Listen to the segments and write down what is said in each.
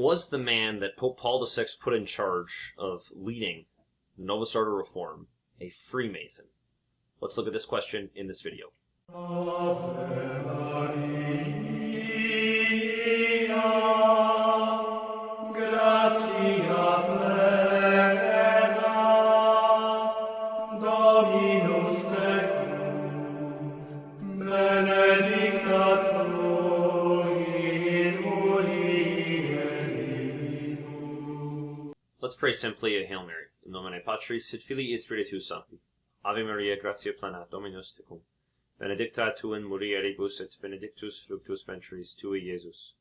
Was the man that Pope Paul VI put in charge of leading the Novus Ordo reform a Freemason? Let's look at this question in this video. Let's pray simply a Hail Mary. In nomine Patris, et Filii, et Spiritus Sancti. Ave Maria, gratia plena, Dominus tecum. Benedicta tu in mulieribus, et benedictus fructus ventris tui, Iesus.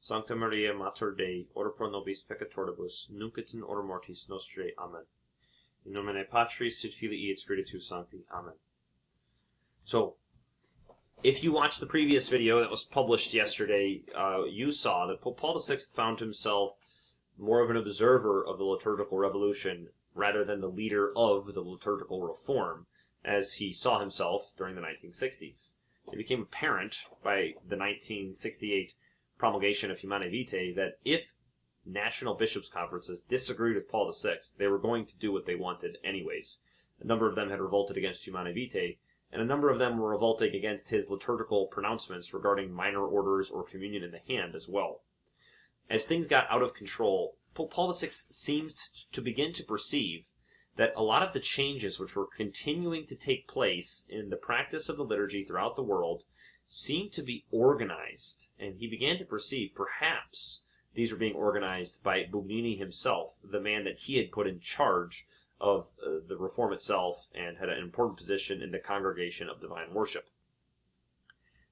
Sancta Maria, Mater Dei, ora pro nobis peccatoribus, nunc et in hora mortis nostrae. Amen. In nomine Patris, et Filii, et Spiritus Sancti. Amen. So, if you watched the previous video that was published yesterday, you saw that Pope Paul VI found himself more of an observer of the liturgical revolution rather than the leader of the liturgical reform, as he saw himself during the 1960s. It became apparent by the 1968 promulgation of Humanae Vitae that if national bishops' conferences disagreed with Paul VI, they were going to do what they wanted anyways. A number of them had revolted against Humanae Vitae, and a number of them were revolting against his liturgical pronouncements regarding minor orders or communion in the hand as well. As things got out of control, Pope Paul VI seemed to begin to perceive that a lot of the changes which were continuing to take place in the practice of the liturgy throughout the world seemed to be organized, and he began to perceive perhaps these were being organized by Bugnini himself, the man that he had put in charge of the reform itself and had an important position in the Congregation of Divine Worship.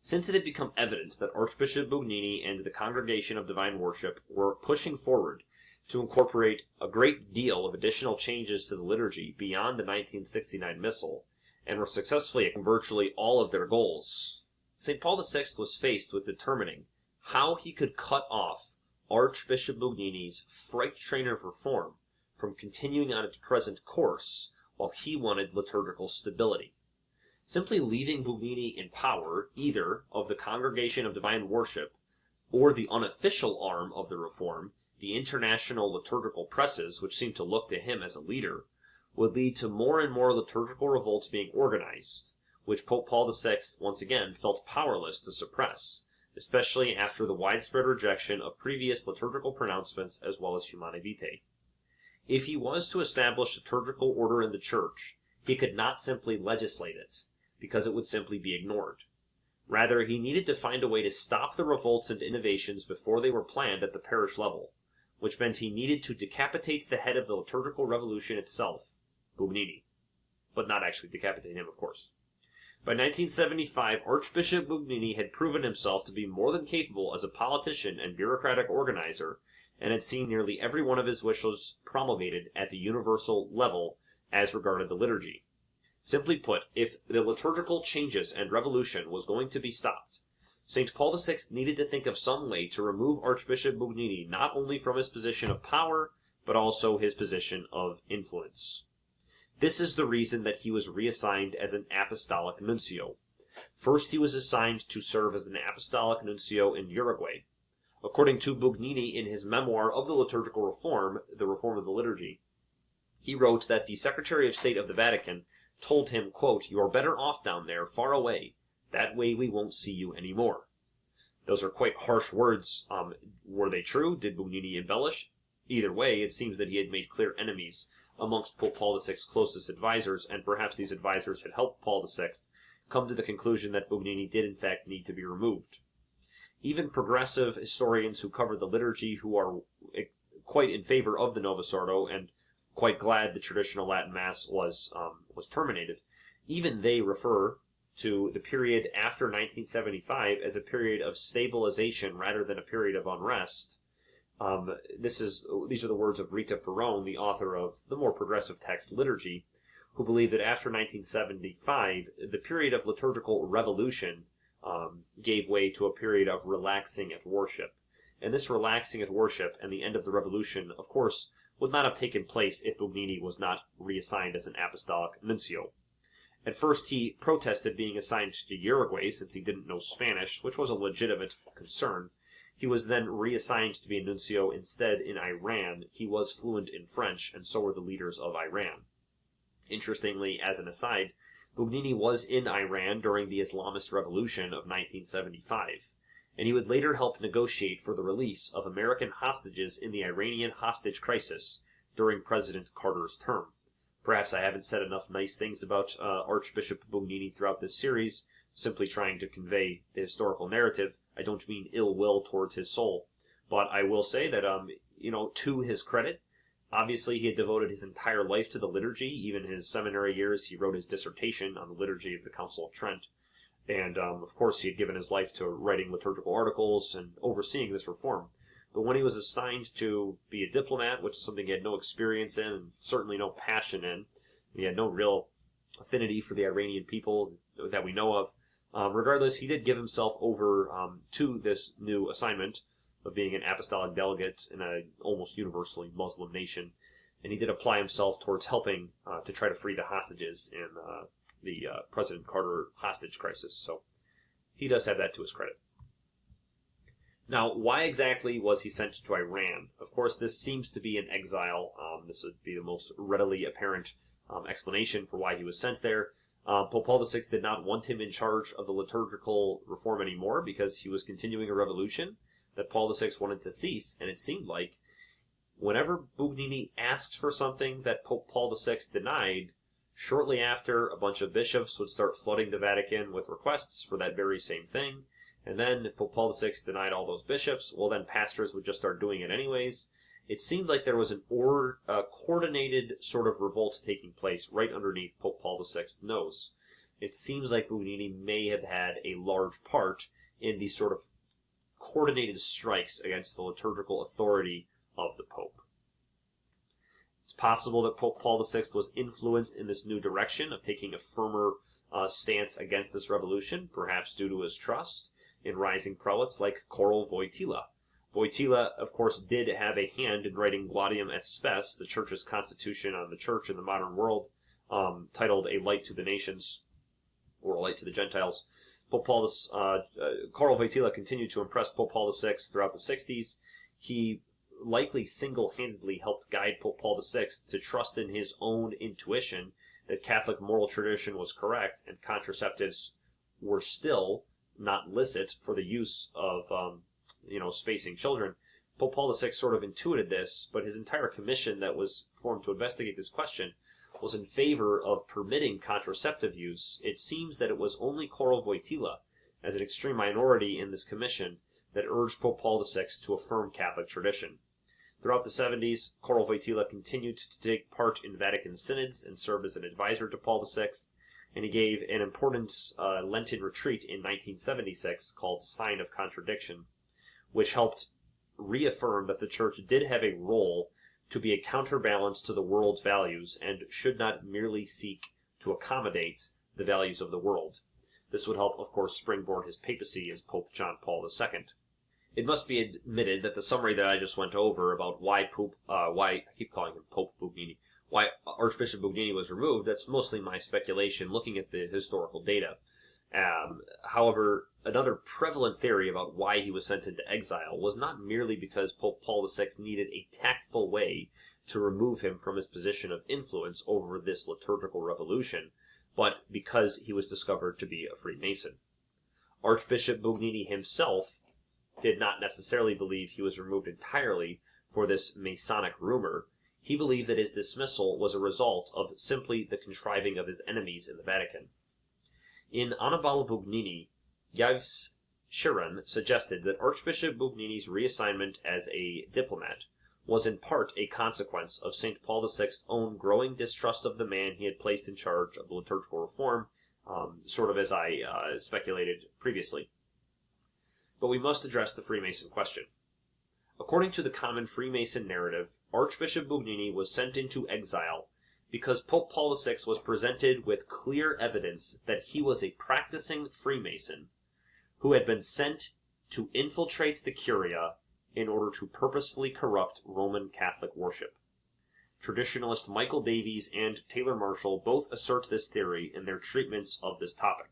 Since it had become evident that Archbishop Bugnini and the Congregation of Divine Worship were pushing forward to incorporate a great deal of additional changes to the liturgy beyond the 1969 Missal, and were successfully at virtually all of their goals, St. Paul VI was faced with determining how he could cut off Archbishop Bugnini's freight train of reform from continuing on its present course while he wanted liturgical stability. Simply leaving Bugnini in power, either of the Congregation of Divine Worship or the unofficial arm of the reform, the international liturgical presses, which seemed to look to him as a leader, would lead to more and more liturgical revolts being organized, which Pope Paul VI once again felt powerless to suppress, especially after the widespread rejection of previous liturgical pronouncements as well as Humanae Vitae. If he was to establish liturgical order in the Church, he could not simply legislate it, because it would simply be ignored. Rather, he needed to find a way to stop the revolts and innovations before they were planned at the parish level, which meant he needed to decapitate the head of the liturgical revolution itself, Bugnini. But not actually decapitate him, of course. By 1975, Archbishop Bugnini had proven himself to be more than capable as a politician and bureaucratic organizer, and had seen nearly every one of his wishes promulgated at the universal level as regarded the liturgy. Simply put, if the liturgical changes and revolution was going to be stopped, St. Paul VI needed to think of some way to remove Archbishop Bugnini not only from his position of power, but also his position of influence. This is the reason that he was reassigned as an apostolic nuncio. First, he was assigned to serve as an apostolic nuncio in Uruguay. According to Bugnini in his memoir of the liturgical reform, The Reform of the Liturgy, he wrote that the Secretary of State of the Vatican told him, quote, "You're better off down there, far away. That way we won't see you anymore." Those are quite harsh words. Were they true? Did Bugnini embellish? Either way, it seems that he had made clear enemies amongst Pope Paul VI's closest advisors, and perhaps these advisors had helped Paul VI come to the conclusion that Bugnini did in fact need to be removed. Even progressive historians who cover the liturgy, who are quite in favor of the Novus Ordo and quite glad the traditional Latin Mass was terminated, even they refer to the period after 1975 as a period of stabilization rather than a period of unrest. These are the words of Rita Ferrone, the author of the more progressive text Liturgy, who believed that after 1975, the period of liturgical revolution gave way to a period of relaxing at worship. And this relaxing at worship and the end of the revolution, of course, would not have taken place if Bugnini was not reassigned as an apostolic nuncio. At first, he protested being assigned to Uruguay since he didn't know Spanish, which was a legitimate concern. He was then reassigned to be a nuncio instead in Iran. He was fluent in French, and so were the leaders of Iran. Interestingly, as an aside, Bugnini was in Iran during the Islamist Revolution of 1975, and he would later help negotiate for the release of American hostages in the Iranian hostage crisis during President Carter's term. Perhaps I haven't said enough nice things about Archbishop Bugnini throughout this series, simply trying to convey the historical narrative. I don't mean ill will towards his soul, but I will say that, to his credit, obviously he had devoted his entire life to the liturgy. Even in his seminary years, he wrote his dissertation on the liturgy of the Council of Trent. And, of course, he had given his life to writing liturgical articles and overseeing this reform. But when he was assigned to be a diplomat, which is something he had no experience in and certainly no passion in, he had no real affinity for the Iranian people that we know of, regardless, he did give himself over to this new assignment of being an apostolic delegate in an almost universally Muslim nation, and he did apply himself towards helping to try to free the hostages in the President Carter hostage crisis. So he does have that to his credit. Now, why exactly was he sent to Iran? Of course, this seems to be an exile. This would be the most readily apparent explanation for why he was sent there. Pope Paul VI did not want him in charge of the liturgical reform anymore because he was continuing a revolution that Paul VI wanted to cease, and it seemed like whenever Bugnini asked for something that Pope Paul VI denied, shortly after, a bunch of bishops would start flooding the Vatican with requests for that very same thing. And then, if Pope Paul VI denied all those bishops, well, then pastors would just start doing it anyways. It seemed like there was an coordinated sort of revolt taking place right underneath Pope Paul VI's nose. It seems like Bugnini may have had a large part in these sort of coordinated strikes against the liturgical authority of the Pope. It's possible that Pope Paul VI was influenced in this new direction of taking a firmer stance against this revolution, perhaps due to his trust in rising prelates like Karol Wojtyla. Wojtyla, of course, did have a hand in writing Gaudium et Spes, the Church's constitution on the Church in the modern world, titled A Light to the Nations, or A Light to the Gentiles. Karol Wojtyla continued to impress Pope Paul VI throughout the 60s. He likely single-handedly helped guide Pope Paul VI to trust in his own intuition that Catholic moral tradition was correct and contraceptives were still not licit for the use of, spacing children. Pope Paul VI sort of intuited this, but his entire commission that was formed to investigate this question was in favor of permitting contraceptive use. It seems that it was only Karol Wojtyla, as an extreme minority in this commission, that urged Pope Paul VI to affirm Catholic tradition. Throughout the 70s, Karol Wojtyla continued to take part in Vatican synods and served as an advisor to Paul VI, and he gave an important Lenten retreat in 1976 called Sign of Contradiction, which helped reaffirm that the Church did have a role to be a counterbalance to the world's values and should not merely seek to accommodate the values of the world. This would help, of course, springboard his papacy as Pope John Paul II. It must be admitted that the summary that I just went over about why I keep calling him Pope Bugnini, why Archbishop Bugnini was removed, that's mostly my speculation looking at the historical data. However, another prevalent theory about why he was sent into exile was not merely because Pope Paul VI needed a tactful way to remove him from his position of influence over this liturgical revolution, but because he was discovered to be a Freemason. Archbishop Bugnini himself did not necessarily believe he was removed entirely for this Masonic rumor. He believed that his dismissal was a result of simply the contriving of his enemies in the Vatican. In Annibale Bugnini, Yves Chiron suggested that Archbishop Bugnini's reassignment as a diplomat was in part a consequence of St. Paul VI's own growing distrust of the man he had placed in charge of the liturgical reform, sort of as I speculated previously. But we must address the Freemason question. According to the common Freemason narrative, Archbishop Bugnini was sent into exile because Pope Paul VI was presented with clear evidence that he was a practicing Freemason who had been sent to infiltrate the Curia in order to purposefully corrupt Roman Catholic worship. Traditionalist Michael Davies and Taylor Marshall both assert this theory in their treatments of this topic.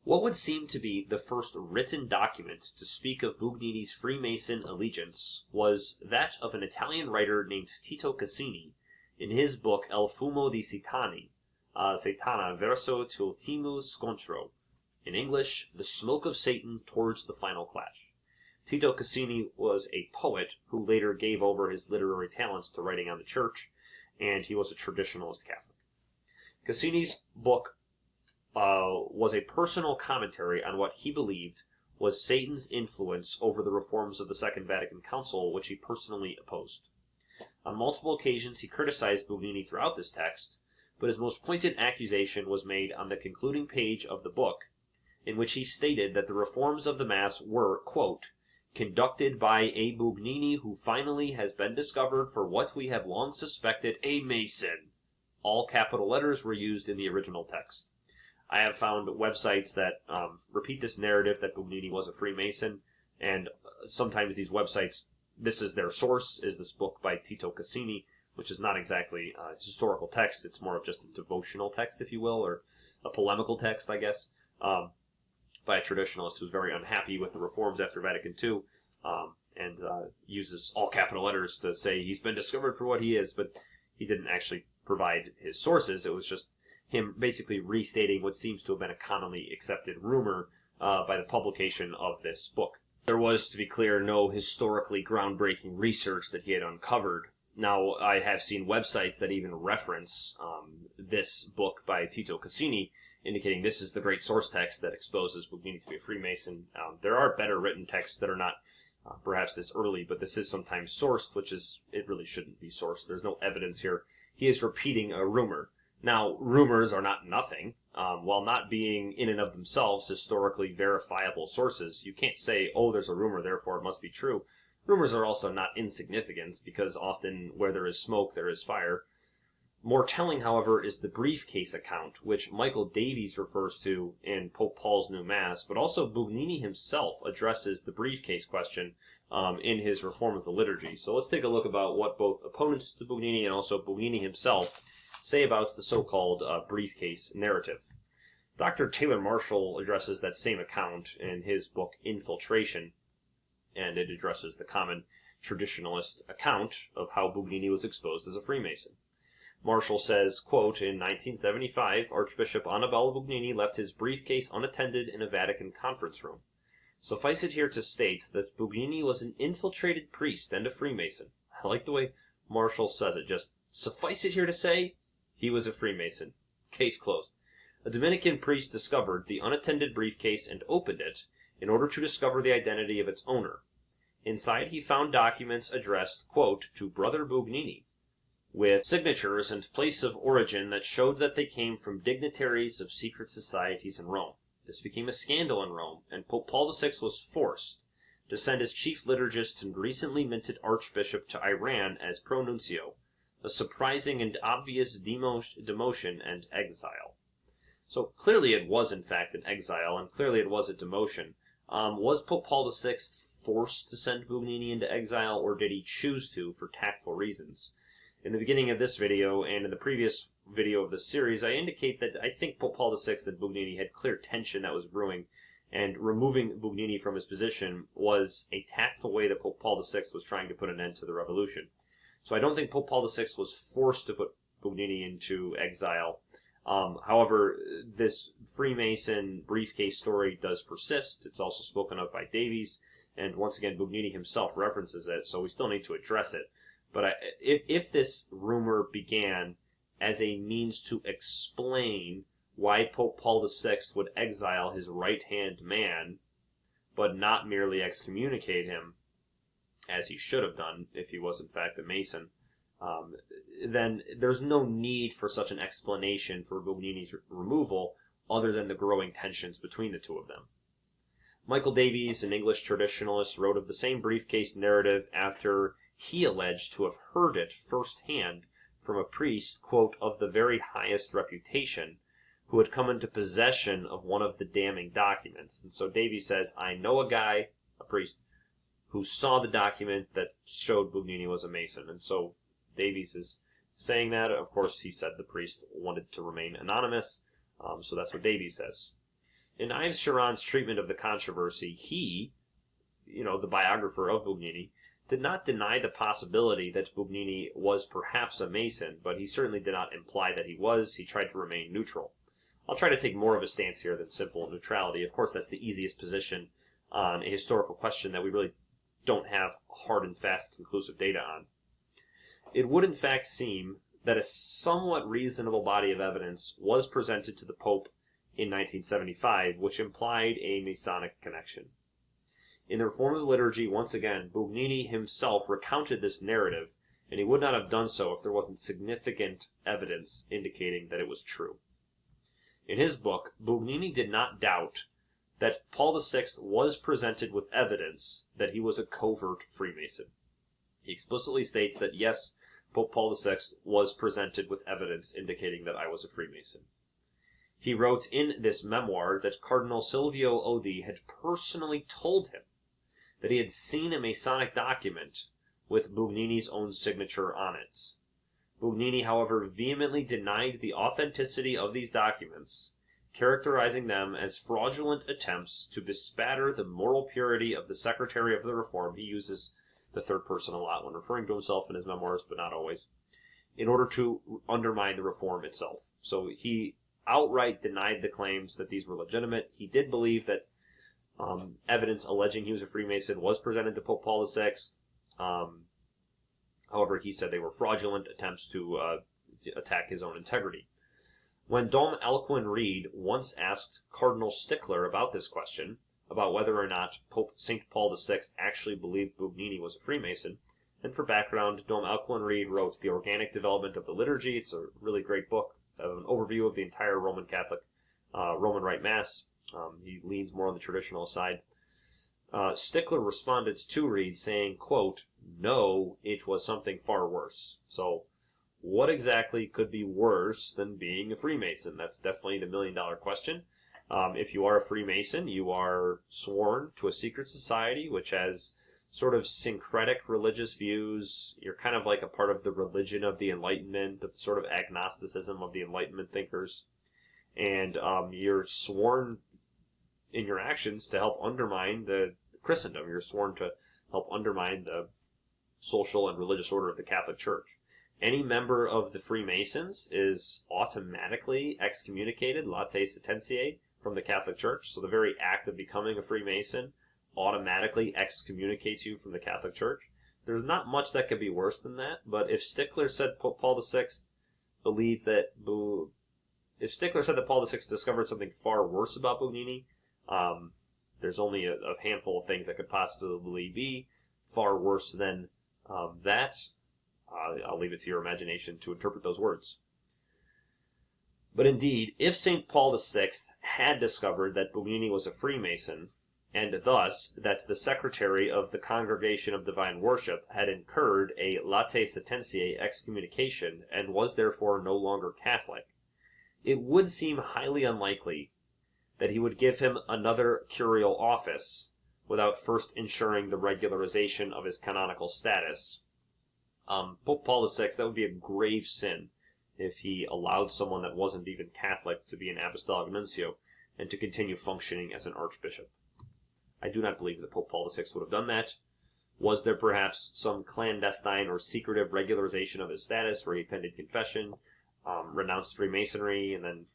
What would seem to be the first written document to speak of Bugnini's Freemason allegiance was that of an Italian writer named Tito Casini in his book El Fumo di Satana verso l'ultimo scontro, in English, The Smoke of Satan Towards the Final Clash. Tito Casini was a poet who later gave over his literary talents to writing on the church, and he was a traditionalist Catholic. Cassini's book was a personal commentary on what he believed was Satan's influence over the reforms of the Second Vatican Council, which he personally opposed. On multiple occasions he criticized Bugnini throughout this text, but his most pointed accusation was made on the concluding page of the book, in which he stated that the reforms of the Mass were, quote, conducted by a Bugnini who finally has been discovered for what we have long suspected, a Mason. All capital letters were used in the original text. I have found websites that repeat this narrative that Bugnini was a Freemason, and sometimes these websites, this is their source, is this book by Tito Casini, which is not exactly a historical text. It's more of just a devotional text, if you will, or a polemical text, I guess, by a traditionalist who's very unhappy with the reforms after Vatican II, and uses all capital letters to say he's been discovered for what he is, but he didn't actually provide his sources. It was just him basically restating what seems to have been a commonly accepted rumor by the publication of this book. There was, to be clear, no historically groundbreaking research that he had uncovered. Now, I have seen websites that even reference this book by Tito Casini, indicating this is the great source text that exposes Bugnini to be a Freemason. There are better written texts that are not perhaps this early, but this is sometimes sourced, which is, it really shouldn't be sourced. There's no evidence here. He is repeating a rumor. Now, rumors are not nothing. While not being in and of themselves historically verifiable sources, you can't say, oh, there's a rumor, therefore it must be true. Rumors are also not insignificant, because often where there is smoke, there is fire. More telling, however, is the briefcase account, which Michael Davies refers to in Pope Paul's New Mass, but also Bugnini himself addresses the briefcase question in his Reform of the Liturgy. So let's take a look about what both opponents to Bugnini and also Bugnini himself say about the so-called briefcase narrative. Dr. Taylor Marshall addresses that same account in his book Infiltration, and it addresses the common traditionalist account of how Bugnini was exposed as a Freemason. Marshall says, quote, in 1975, Archbishop Annibale Bugnini left his briefcase unattended in a Vatican conference room. Suffice it here to state that Bugnini was an infiltrated priest and a Freemason. I like the way Marshall says it, just suffice it here to say he was a Freemason. Case closed. A Dominican priest discovered the unattended briefcase and opened it in order to discover the identity of its owner. Inside he found documents addressed, quote, to Brother Bugnini, with signatures and place of origin that showed that they came from dignitaries of secret societies in Rome. This became a scandal in Rome, and Pope Paul VI was forced to send his chief liturgist and recently minted archbishop to Iran as pronuncio, a surprising and obvious demotion and exile. So clearly it was in fact an exile, and clearly it was a demotion. Was Pope Paul VI forced to send Bugnini into exile, or did he choose to for tactful reasons? In the beginning of this video, and in the previous video of this series, I indicate that I think Pope Paul VI and Bugnini had clear tension that was brewing, and removing Bugnini from his position was a tactful way that Pope Paul VI was trying to put an end to the revolution. So I don't think Pope Paul VI was forced to put Bugnini into exile. However, this Freemason briefcase story does persist. It's also spoken of by Davies, and once again, Bugnini himself references it, so we still need to address it. But if this rumor began as a means to explain why Pope Paul VI would exile his right-hand man, but not merely excommunicate him, as he should have done if he was in fact a Mason, then there's no need for such an explanation for Bugnini's removal other than the growing tensions between the two of them. Michael Davies, an English traditionalist, wrote of the same briefcase narrative after he alleged to have heard it firsthand from a priest, quote, of the very highest reputation, who had come into possession of one of the damning documents. And so Davies says, I know a guy, a priest, who saw the document that showed Bugnini was a Mason. And so Davies is saying that. Of course, he said the priest wanted to remain anonymous, so that's what Davies says. In Ives Chiron's treatment of the controversy, he, the biographer of Bugnini, did not deny the possibility that Bugnini was perhaps a Mason, but he certainly did not imply that he was. He tried to remain neutral. I'll try to take more of a stance here than simple neutrality. Of course, that's the easiest position on a historical question that we really don't have hard and fast conclusive data on. It would in fact seem that a somewhat reasonable body of evidence was presented to the Pope in 1975, which implied a Masonic connection. In the Reform of the Liturgy, once again, Bugnini himself recounted this narrative, and he would not have done so if there wasn't significant evidence indicating that it was true. In his book, Bugnini did not doubt that Paul VI was presented with evidence that he was a covert Freemason. He explicitly states that, yes, Pope Paul VI was presented with evidence indicating that I was a Freemason. He wrote in this memoir that Cardinal Silvio Odi had personally told him that he had seen a Masonic document with Bugnini's own signature on it. Bugnini, however, vehemently denied the authenticity of these documents, characterizing them as fraudulent attempts to bespatter the moral purity of the Secretary of the Reform. He uses the third person a lot when referring to himself in his memoirs, but not always, in order to undermine the Reform itself. So he outright denied the claims that these were legitimate. He did believe that evidence alleging he was a Freemason was presented to Pope Paul VI. However, he said they were fraudulent attempts to attack his own integrity. When Dom Alcuin Reid once asked Cardinal Stickler about this question, about whether or not Pope St. Paul VI actually believed Bugnini was a Freemason, and for background, Dom Alcuin Reid wrote The Organic Development of the Liturgy. It's a really great book, an overview of the entire Roman Catholic, Roman Rite Mass. He leans more on the traditional side. Stickler responded to Reid saying, quote, "No, it was something far worse." So, what exactly could be worse than being a Freemason? That's definitely the million-dollar question. If you are a Freemason, you are sworn to a secret society which has sort of syncretic religious views. You're kind of like a part of the religion of the Enlightenment, of the sort of agnosticism of the Enlightenment thinkers. And you're sworn in your actions to help undermine the Christendom. You're sworn to help undermine the social and religious order of the Catholic Church. Any member of the Freemasons is automatically excommunicated, latae sententiae, from the Catholic Church. So the very act of becoming a Freemason automatically excommunicates you from the Catholic Church. There's not much that could be worse than that, but if Stickler said Pope Paul VI believed that if Stickler said that Paul VI discovered something far worse about Bugnini, there's only a handful of things that could possibly be far worse than that. I'll leave it to your imagination to interpret those words. But indeed, if St. Paul VI had discovered that Bugnini was a Freemason, and thus that the Secretary of the Congregation of Divine Worship had incurred a latae sententiae excommunication and was therefore no longer Catholic, it would seem highly unlikely that he would give him another curial office without first ensuring the regularization of his canonical status. Pope Paul VI, that would be a grave sin if he allowed someone that wasn't even Catholic to be an apostolic nuncio and to continue functioning as an archbishop. I do not believe that Pope Paul VI would have done that. Was there perhaps some clandestine or secretive regularization of his status where he attended confession, renounced Freemasonry, and then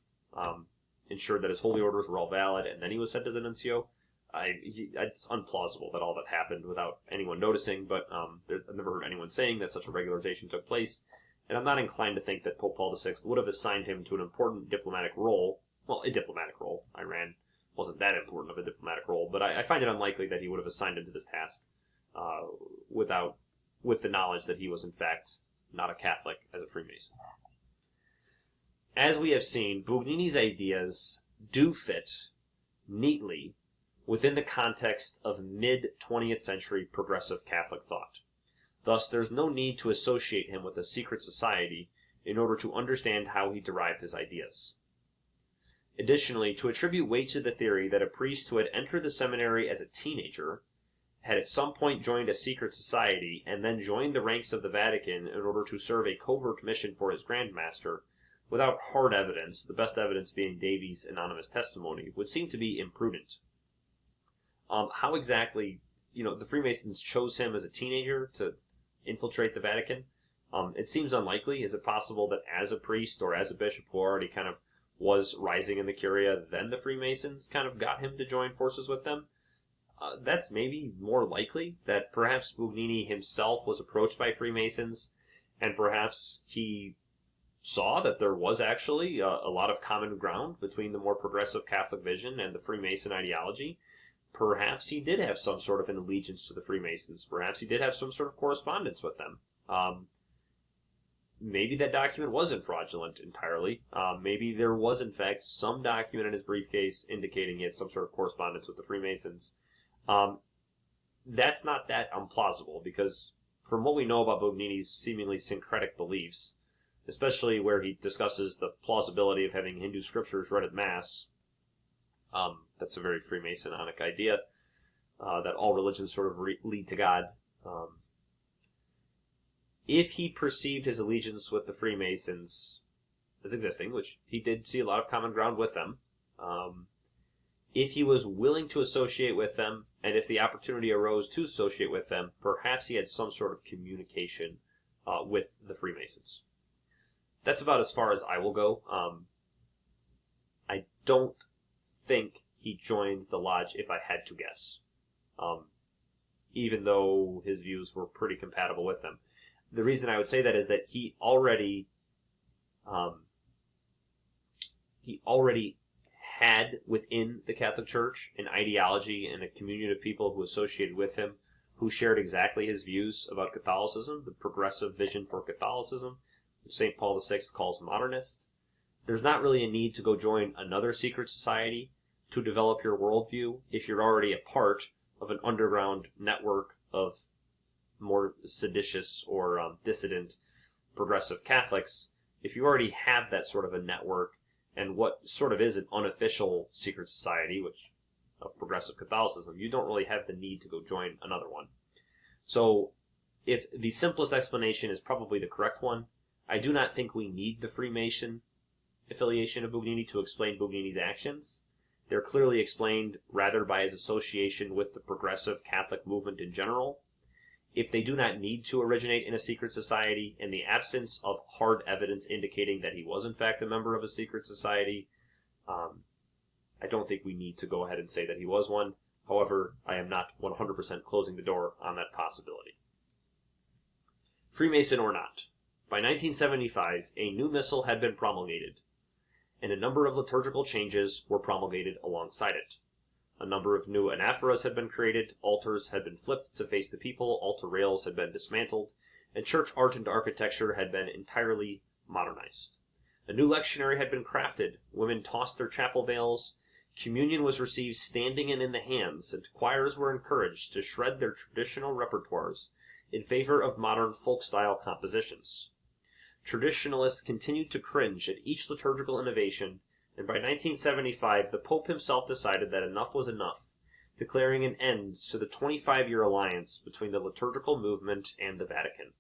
ensured that his holy orders were all valid, and then he was sent as a nuncio? It's implausible that all that happened without anyone noticing, but I've never heard anyone saying that such a regularization took place, and I'm not inclined to think that Pope Paul VI would have assigned him to an important diplomatic role. Well, a diplomatic role. Iran wasn't that important of a diplomatic role, but I find it unlikely that he would have assigned him to this task with the knowledge that he was in fact not a Catholic as a Freemason. As we have seen, Bugnini's ideas do fit neatly within the context of mid-20th century progressive Catholic thought. Thus, there's no need to associate him with a secret society in order to understand how he derived his ideas. Additionally, to attribute weight to the theory that a priest who had entered the seminary as a teenager had at some point joined a secret society and then joined the ranks of the Vatican in order to serve a covert mission for his Grand Master without hard evidence, the best evidence being Davies' anonymous testimony, would seem to be imprudent. How exactly, the Freemasons chose him as a teenager to infiltrate the Vatican? It seems unlikely. Is it possible that as a priest or as a bishop who already kind of was rising in the Curia, then the Freemasons kind of got him to join forces with them? That's maybe more likely, that perhaps Bugnini himself was approached by Freemasons, and perhaps he saw that there was actually a lot of common ground between the more progressive Catholic vision and the Freemason ideology. Perhaps he did have some sort of an allegiance to the Freemasons. Perhaps he did have some sort of correspondence with them. Maybe that document wasn't fraudulent entirely. Maybe there was, in fact, some document in his briefcase indicating he had some sort of correspondence with the Freemasons. That's not that implausible, because from what we know about Bugnini's seemingly syncretic beliefs, especially where he discusses the plausibility of having Hindu scriptures read at Mass, that's a very Freemasonic idea, that all religions sort of lead to God. If he perceived his allegiance with the Freemasons as existing, which he did see a lot of common ground with them, if he was willing to associate with them, and if the opportunity arose to associate with them, perhaps he had some sort of communication with the Freemasons. That's about as far as I will go. I don't think he joined the lodge if I had to guess, even though his views were pretty compatible with them. The reason I would say that is that he already had within the Catholic Church an ideology and a community of people who associated with him, who shared exactly his views about Catholicism, the progressive vision for Catholicism, which St. Paul VI calls modernist. There's not really a need to go join another secret society to develop your worldview if you're already a part of an underground network of more seditious or dissident progressive Catholics. If you already have that sort of a network and what sort of is an unofficial secret society, which of progressive Catholicism, you don't really have the need to go join another one. So if the simplest explanation is probably the correct one, I do not think we need the Freemason affiliation of Bugnini to explain Bugnini's actions. They're clearly explained rather by his association with the progressive Catholic movement in general. If they do not need to originate in a secret society, in the absence of hard evidence indicating that he was in fact a member of a secret society, I don't think we need to go ahead and say that he was one. However, I am not 100% closing the door on that possibility. Freemason or not, by 1975, a new missal had been promulgated, and a number of liturgical changes were promulgated alongside it. A number of new anaphoras had been created, altars had been flipped to face the people, altar rails had been dismantled, and church art and architecture had been entirely modernized. A new lectionary had been crafted, women tossed their chapel veils, communion was received standing and in the hands, and choirs were encouraged to shred their traditional repertoires in favor of modern folk-style compositions. Traditionalists continued to cringe at each liturgical innovation, and by 1975 the Pope himself decided that enough was enough, declaring an end to the 25-year alliance between the liturgical movement and the Vatican.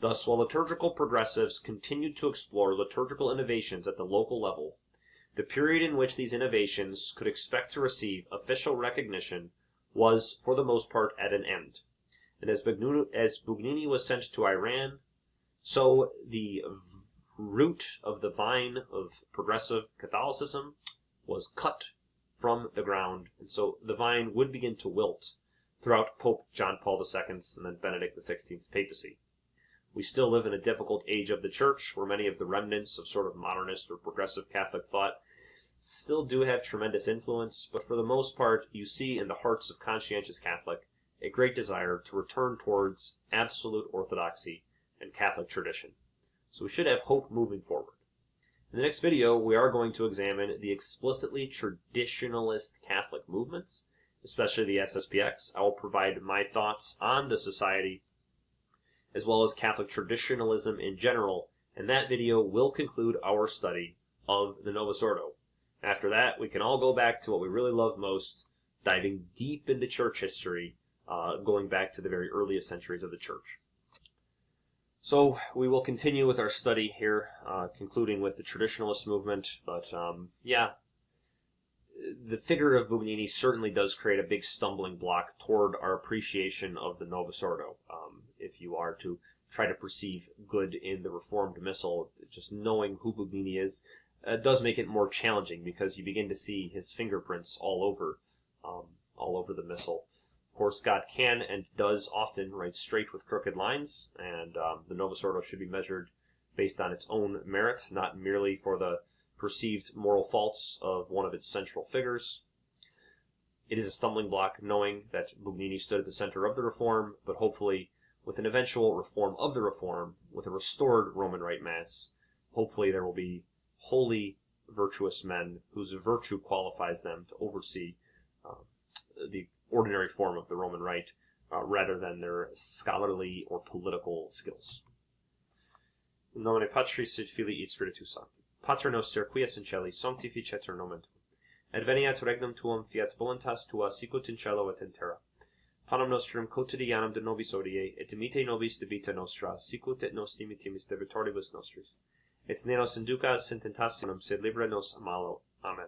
Thus, while liturgical progressives continued to explore liturgical innovations at the local level, the period in which these innovations could expect to receive official recognition was, for the most part, at an end. And as Bugnini was sent to Iran, so the root of the vine of progressive Catholicism was cut from the ground, and so the vine would begin to wilt throughout Pope John Paul II's and then Benedict XVI's papacy. We still live in a difficult age of the Church, where many of the remnants of sort of modernist or progressive Catholic thought still do have tremendous influence, but for the most part, you see in the hearts of conscientious Catholic a great desire to return towards absolute orthodoxy and Catholic tradition. So we should have hope moving forward. In the next video, we are going to examine the explicitly traditionalist Catholic movements, especially the SSPX. I will provide my thoughts on the society, as well as Catholic traditionalism in general, and that video will conclude our study of the Novus Ordo. After that, we can all go back to what we really love most, diving deep into church history, going back to the very earliest centuries of the Church. So we will continue with our study here, concluding with the traditionalist movement, but yeah, the figure of Bugnini certainly does create a big stumbling block toward our appreciation of the Novus Ordo. If you are to try to perceive good in the Reformed Missal, just knowing who Bugnini is does make it more challenging, because you begin to see his fingerprints all over the Missal. Of course, God can and does often write straight with crooked lines, and the Novus Ordo should be measured based on its own merit, not merely for the perceived moral faults of one of its central figures. It is a stumbling block knowing that Bugnini stood at the center of the Reform, but hopefully with an eventual reform of the Reform, with a restored Roman Rite Mass, hopefully there will be holy, virtuous men whose virtue qualifies them to oversee the ordinary form of the Roman Rite, rather than their scholarly or political skills. In nomine Patris et Filii et Spiritus Sancti. Pater noster, qui es in celi, sanctificetur nomen tuum. Adveniat regnum tuum, fiat voluntas tua, sicut in cielo et in terra. Panem nostrum quotidianum de nobis hodie, et dimite nobis debita nostra, sicut et nos dimitimus debitoribus nostris. Et ne nos inducas in tentationem, sed libera nos a malo. Amen.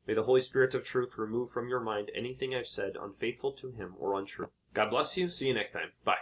May the Holy Spirit of truth remove from your mind anything I've said unfaithful to him or untrue. God bless you. See you next time. Bye.